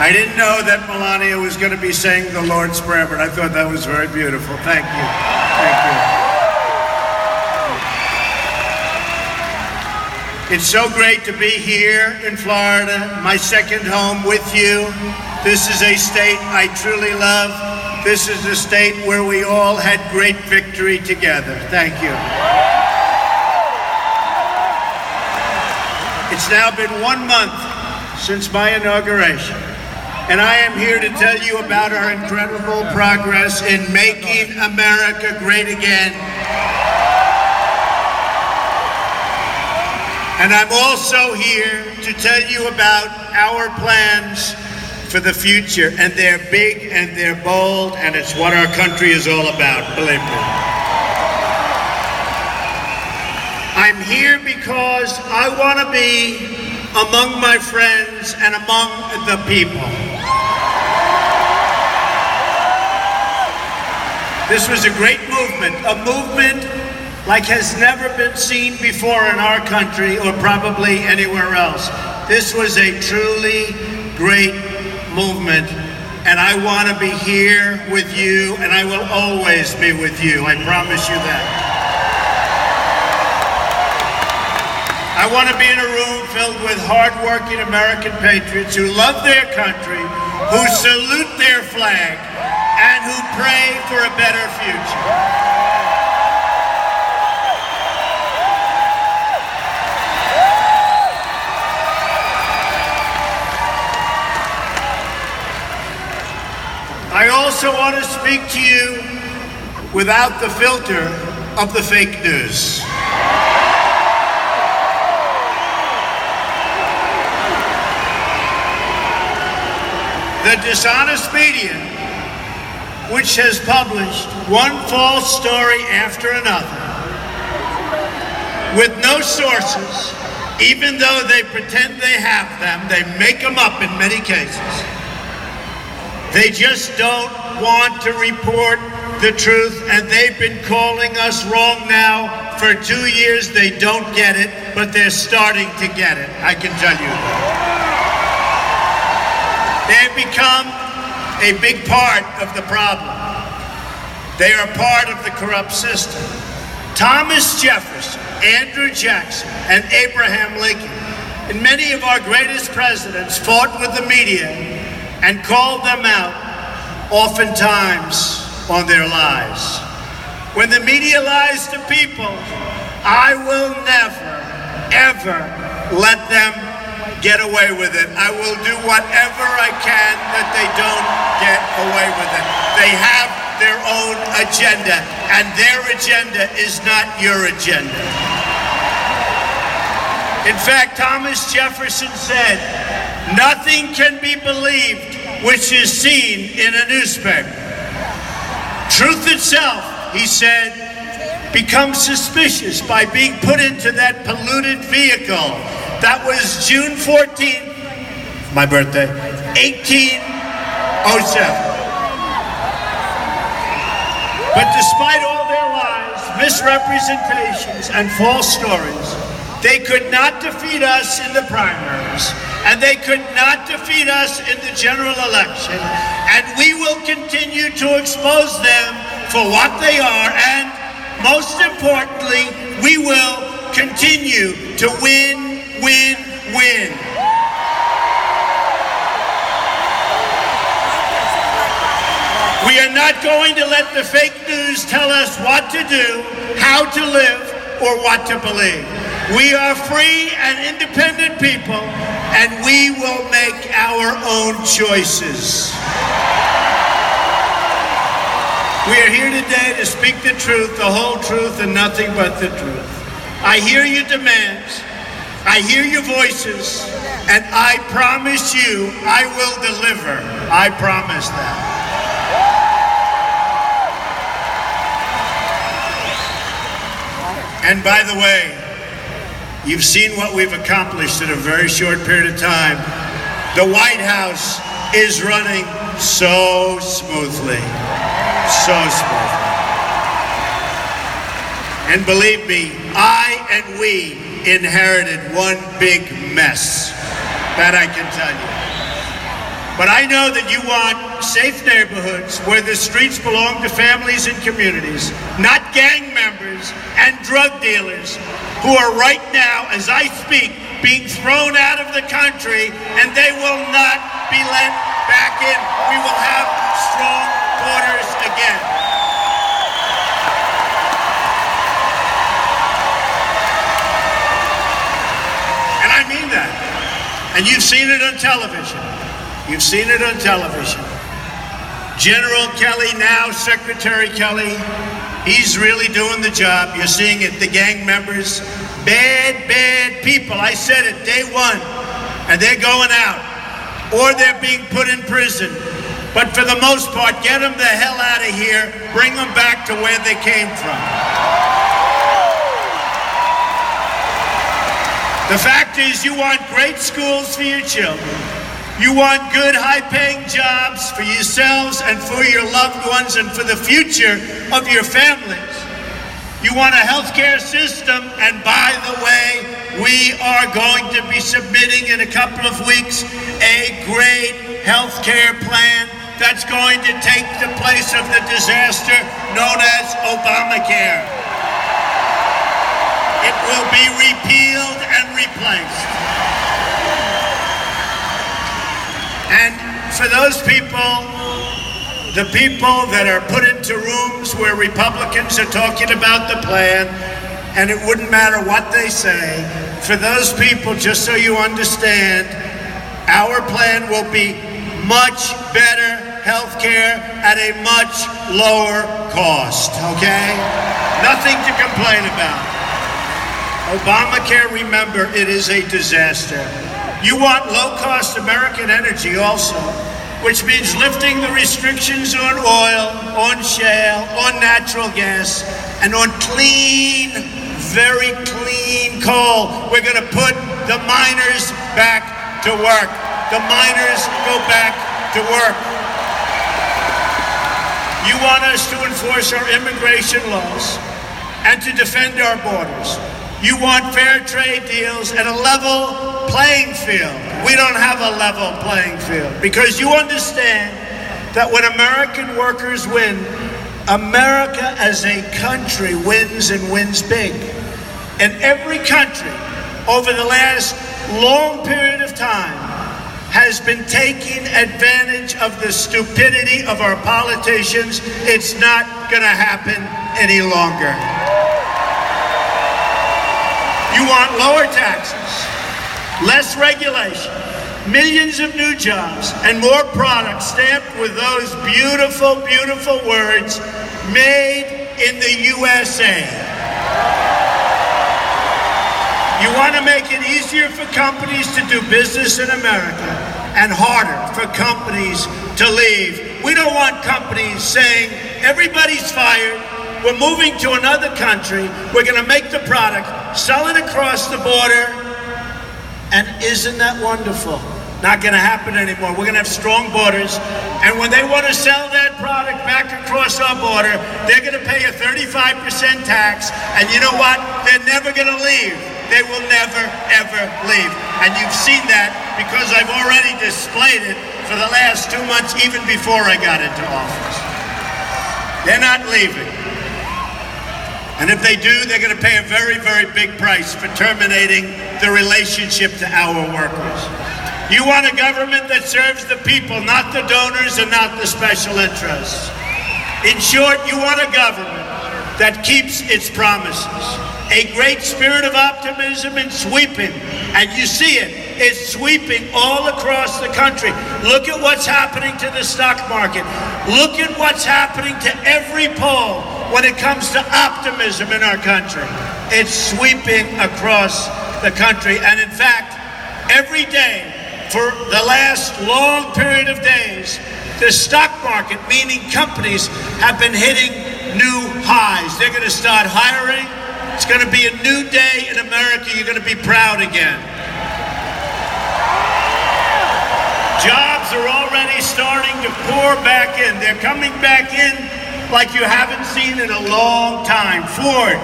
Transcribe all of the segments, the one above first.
I didn't know that Melania was going to be saying the Lord's Prayer, but I thought that was very beautiful. Thank you. Thank you. It's so great to be here in Florida, my second home with you. This is a state I truly love. This is a state where we all had great victory together. Thank you. It's now been 1 month since my inauguration, and I am here to tell you about our incredible progress in making America great again. And I'm also here to tell you about our plans for the future, and they're big and they're bold, and it's what our country is all about, believe me. I'm here because I want to be among my friends and among the people. This was a great movement, a movement like has never been seen before in our country or probably anywhere else. This was a truly great movement, and I want to be here with you, and I will always be with you. I promise you that. I want to be in a room filled with hard-working American patriots who love their country, who salute their flag, and who pray for a better future. I also want to speak to you without the filter of the fake news. The dishonest media, which has published one false story after another, with no sources, even though they pretend they have them, they make them up in many cases. They just don't want to report the truth, and they've been calling us wrong now for 2 years. They don't get it, but they're starting to get it, I can tell you that. They've become a big part of the problem. They are part of the corrupt system. Thomas Jefferson, Andrew Jackson, and Abraham Lincoln, and many of our greatest presidents fought with the media and called them out, oftentimes, on their lies. When the media lies to people, I will never, ever let them get away with it. I will do whatever I can that they don't get away with it. They have their own agenda, and their agenda is not your agenda. In fact, Thomas Jefferson said, "Nothing can be believed which is seen in a newspaper. Truth itself," he said, "becomes suspicious by being put into that polluted vehicle." That was June 14th, my birthday, 1807. But despite all their lies, misrepresentations, and false stories, they could not defeat us in the primaries, and they could not defeat us in the general election, and we will continue to expose them for what they are, and most importantly, we will continue to win. We are not going to let the fake news tell us what to do, how to live, or what to believe. We are free and independent people, and we will make our own choices. We are here today to speak the truth, the whole truth, and nothing but the truth. I hear your demands, I hear your voices, and I promise you I will deliver. I promise that. And by the way, you've seen what we've accomplished in a very short period of time. The White House is running so smoothly. So smoothly. And believe me, I and we inherited one big mess. That I can tell you. But I know that you want safe neighborhoods where the streets belong to families and communities, not gang members and drug dealers who are right now, as I speak, being thrown out of the country, and they will not be let back in. We will have strong borders again. And I mean that. And you've seen it on television. You've seen it on television. General Kelly, now Secretary Kelly, he's really doing the job. You're seeing it, the gang members, bad people. I said it day one, and they're going out, or they're being put in prison. But for the most part, get them the hell out of here, bring them back to where they came from. The fact is, you want great schools for your children. You want good, high-paying jobs for yourselves and for your loved ones and for the future of your families. You want a healthcare system, and by the way, we are going to be submitting in a couple of weeks a great healthcare plan that's going to take the place of the disaster known as Obamacare. It will be repealed and replaced. And for those people, the people that are put into rooms where Republicans are talking about the plan, and it wouldn't matter what they say, for those people, just so you understand, our plan will be much better health care at a much lower cost, okay? Nothing to complain about. Obamacare, remember, it is a disaster. You want low-cost American energy also, which means lifting the restrictions on oil, on shale, on natural gas, and on clean, very clean coal. We're going to put the miners back to work. The miners go back to work. You want us to enforce our immigration laws and to defend our borders. You want fair trade deals and a level playing field. We don't have a level playing field because you understand that when American workers win, America as a country wins and wins big. And every country over the last long period of time has been taking advantage of the stupidity of our politicians. It's not going to happen any longer. You want lower taxes, less regulation, millions of new jobs, and more products stamped with those beautiful, beautiful words, made in the USA. You want to make it easier for companies to do business in America and harder for companies to leave. We don't want companies saying, everybody's fired, we're moving to another country, we're going to make the product, sell it across the border, and isn't that wonderful? Not going to happen anymore. We're going to have strong borders, and when they want to sell that product back across our border, they're going to pay a 35% tax, and you know what? They're never going to leave. They will never, ever leave. And you've seen that because I've already displayed it for the last 2 months, even before I got into office. They're not leaving. And if they do, they're going to pay a very, very big price for terminating the relationship to our workers. You want a government that serves the people, not the donors and not the special interests. In short, you want a government that keeps its promises. A great spirit of optimism and sweeping, and you see it, it's sweeping all across the country. Look at what's happening to the stock market. Look at what's happening to every poll when it comes to optimism in our country. It's sweeping across the country, and in fact, every day for the last long period of days, the stock market, meaning companies, have been hitting new highs. They're going to start hiring. It's going to be a new day in America. You're going to be proud again. Jobs are already starting to pour back in. They're coming back in like you haven't seen in a long time. Ford,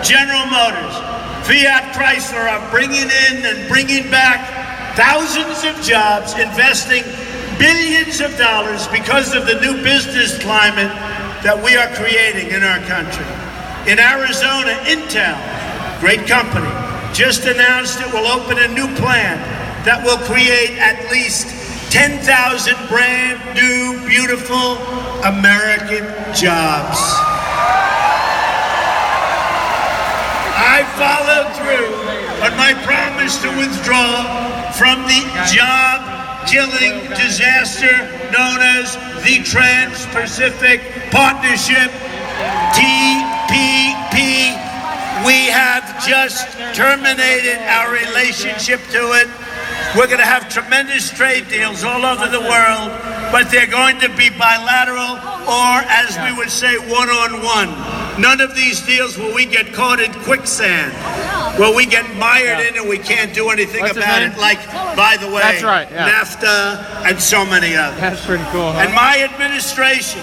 General Motors, Fiat Chrysler are bringing in and bringing back thousands of jobs, investing billions of dollars because of the new business climate that we are creating in our country. In Arizona, Intel, great company, just announced it will open a new plant that will create at least 10,000 brand new, beautiful American jobs. I followed through on my promise to withdraw from the job-killing disaster known as the Trans-Pacific Partnership, TPP. We have just terminated our relationship to it. We're going to have tremendous trade deals all over the world, but they're going to be bilateral, or as we would say, one-on-one. None of these deals will we get caught in quicksand, where we get mired in and we can't do anything about it, like, by the way, That's right, yeah. NAFTA and so many others. That's pretty cool, huh? And my administration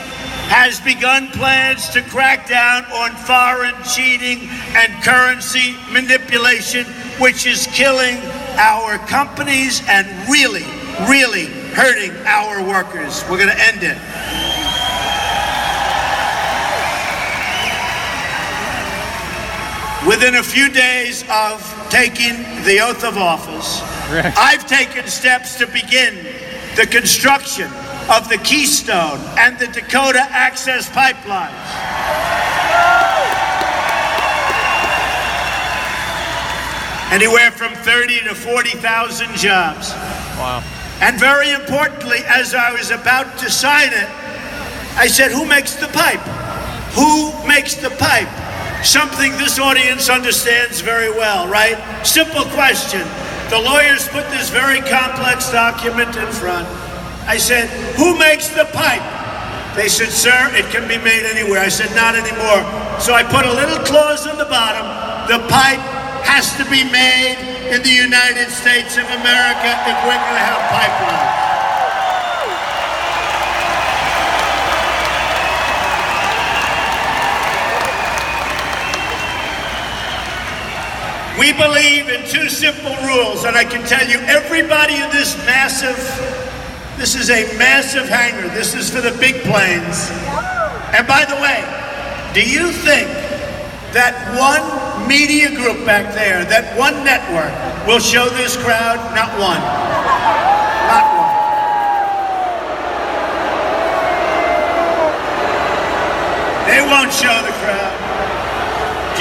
has begun plans to crack down on foreign cheating and currency manipulation, which is killing our companies and really, really hurting our workers. We're going to end it. Within a few days of taking the oath of office, I've taken steps to begin the construction of the Keystone and the Dakota Access Pipelines. Anywhere from 30 to 40,000 jobs. Wow. And very importantly, as I was about to sign it, I said, who makes the pipe? Who makes the pipe? Something this audience understands very well, right? Simple question. The lawyers put this very complex document in front. I said, who makes the pipe? They said, sir, it can be made anywhere. I said, not anymore. So I put a little clause on the bottom. The pipe has to be made in the United States of America if we're going to have pipelines. We believe in two simple rules, and I can tell you, everybody in this is a massive hangar. This is for the big planes. And by the way, do you think that one media group back there, that one network, will show this crowd? Not one. Not one. They won't show the crowd.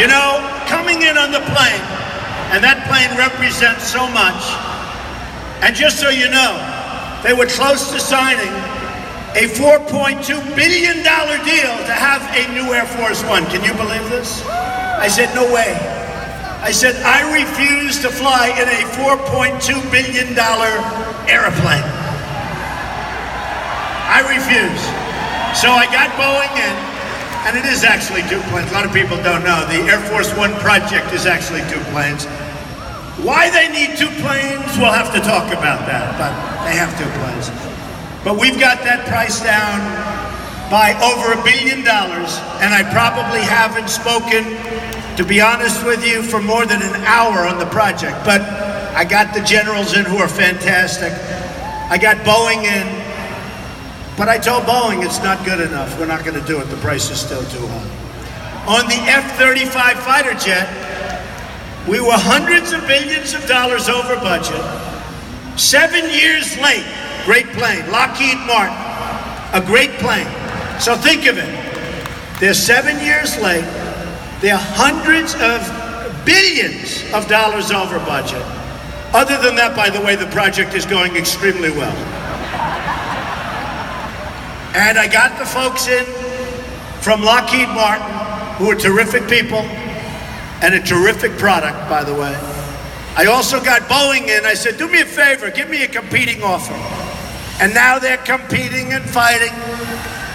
You know, coming in on the plane, and that plane represents so much, and just so you know, they were close to signing a $4.2 billion deal to have a new Air Force One. Can you believe this? I said, no way. I said, I refuse to fly in a $4.2 billion airplane. I refuse. So I got Boeing in, and it is actually two planes. A lot of people don't know. The Air Force One project is actually two planes. Why they need two planes, we'll have to talk about that, but they have two planes. But we've got that price down by over $1 billion, and I probably haven't spoken, to be honest with you, for more than an hour on the project. But I got the generals in who are fantastic. I got Boeing in, but I told Boeing it's not good enough. We're not going to do it. The price is still too high. On the F-35 fighter jet, we were hundreds of billions of dollars over budget. 7 years late. Great plane. Lockheed Martin. A great plane. So think of it. They're 7 years late. They're hundreds of billions of dollars over budget. Other than that, by the way, the project is going extremely well. And I got the folks in from Lockheed Martin, who are terrific people, and a terrific product, by the way. I also got Boeing in. I said, do me a favor, give me a competing offer. And now they're competing and fighting,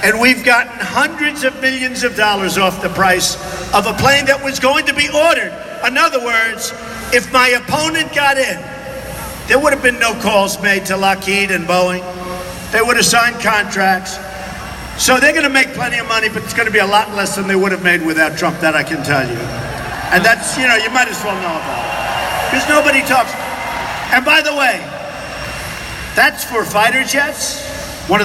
and we've gotten hundreds of millions of dollars off the price of a plane that was going to be ordered. In other words, if my opponent got in, there would have been no calls made to Lockheed and Boeing. They would have signed contracts. So they're going to make plenty of money, but it's going to be a lot less than they would have made without Trump, that I can tell you. And that's, you know, you might as well know about it. Because nobody talks. And by the way, that's for fighter jets.